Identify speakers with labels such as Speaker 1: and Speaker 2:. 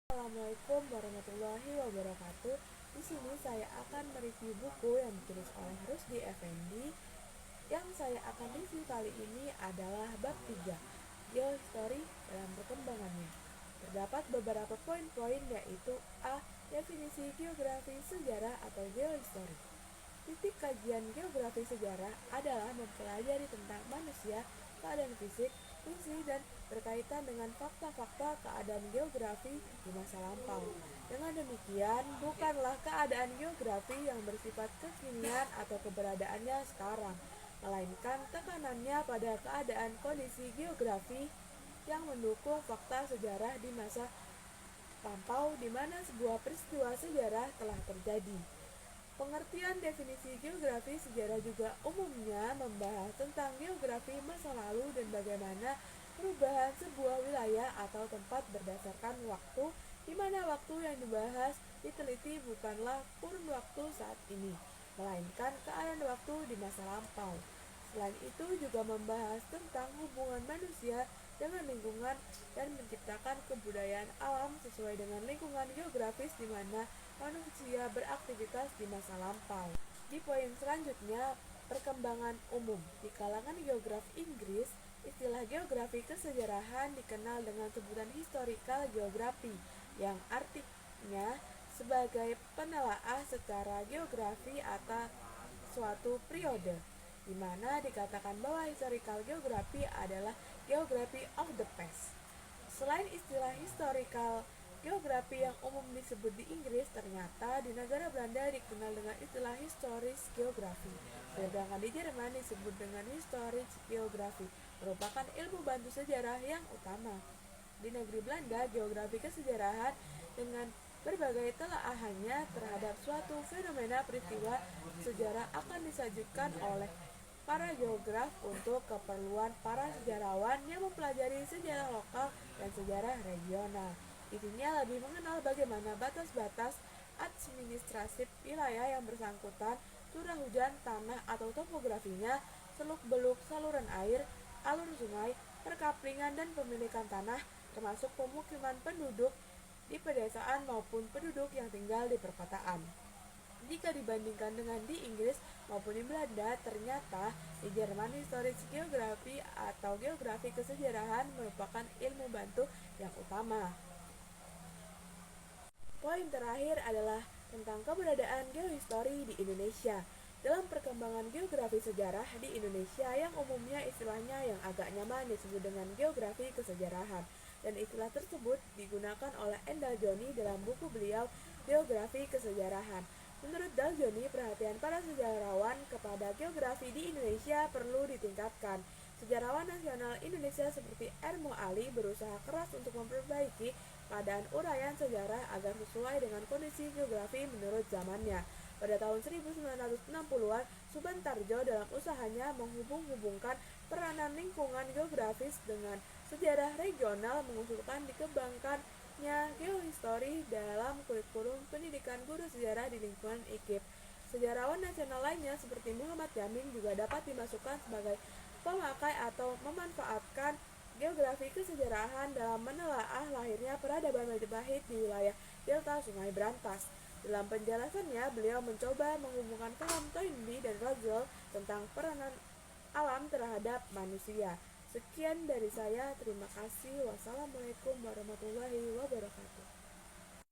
Speaker 1: Assalamualaikum warahmatullahi wabarakatuh. Di sini saya akan mereview buku yang ditulis oleh Rusdi Effendi. Yang saya akan review kali ini adalah bab 3, Geohistory dalam perkembangannya. Terdapat beberapa poin-poin, yaitu A. Definisi geografi sejarah atau geohistory. Titik kajian geografi sejarah adalah mempelajari tentang manusia, keadaan fisik, fungsi, dan berkaitan dengan fakta-fakta keadaan geografi di masa lampau. Dengan demikian, bukanlah keadaan geografi yang bersifat kekinian atau keberadaannya sekarang, melainkan tekanannya pada keadaan kondisi geografi yang mendukung fakta sejarah di masa lampau di mana sebuah peristiwa sejarah telah terjadi. Pengertian definisi geografi sejarah juga umumnya membahas tentang geografi masa lalu dan bagaimana perubahan sebuah wilayah atau tempat berdasarkan waktu, di mana waktu yang dibahas diteliti bukanlah kurun waktu saat ini, melainkan keadaan waktu di masa lampau. Selain itu juga membahas tentang hubungan manusia dengan lingkungan dan menciptakan kebudayaan alam sesuai dengan lingkungan geografis di mana manusia beraktivitas di masa lampau. Di poin selanjutnya, perkembangan umum. Di kalangan geograf Inggris, istilah geografi kesejarahan dikenal dengan sebutan historical geography, yang artinya sebagai penelaah secara geografi atas suatu periode, di mana dikatakan bahwa historical geography adalah geography of the past. Selain istilah historical geografi yang umum disebut di Inggris, ternyata di negara Belanda dikenal dengan istilah historisch geography, sedangkan di Jerman disebut dengan historisch geography, merupakan ilmu bantu sejarah yang utama. Di negeri Belanda, geografi kesejarahan dengan berbagai telaahannya terhadap suatu fenomena peristiwa sejarah akan disajikan oleh para geograf untuk keperluan para sejarawan yang mempelajari sejarah lokal dan sejarah regional. Intinya lebih mengenal bagaimana batas-batas administratif wilayah yang bersangkutan, curah hujan, tanah atau topografinya, seluk-beluk saluran air, alur sungai, perkaplingan dan pemilikan tanah, termasuk pemukiman penduduk di pedesaan maupun penduduk yang tinggal di perkotaan. Jika dibandingkan dengan di Inggris maupun di Belanda, ternyata di Jerman historis geografi atau geografi kesejarahan merupakan ilmu bantu yang utama. Poin terakhir adalah tentang keberadaan geohistory di Indonesia. Dalam perkembangan geografi sejarah di Indonesia yang umumnya istilahnya yang agak nyaman disebut dengan geografi kesejarahan, dan istilah tersebut digunakan oleh Endal Joni dalam buku beliau Geografi Kesejarahan. Menurut Daljoni, perhatian para sejarawan kepada geografi di Indonesia perlu ditingkatkan. Sejarawan nasional Indonesia seperti Ermo Ali berusaha keras untuk memperbaiki keadaan uraian sejarah agar sesuai dengan kondisi geografi menurut zamannya. Pada tahun 1960-an, Subantarjo dalam usahanya menghubung-hubungkan peranan lingkungan geografis dengan sejarah regional, mengusulkan dikembangkannya geohistory dalam kurikulum pendidikan guru sejarah di lingkungan IKIP. Sejarawan nasional lainnya seperti Muhammad Yamin juga dapat dimasukkan sebagai pemakai atau memanfaatkan geografi kesejarahan dalam menelaah lahirnya peradaban Majapahit di wilayah delta Sungai Brantas. Dalam penjelasannya, beliau mencoba menghubungkan paham Toynbee dan Russell tentang peranan alam terhadap manusia. Sekian dari saya, terima kasih. Wassalamualaikum warahmatullahi wabarakatuh.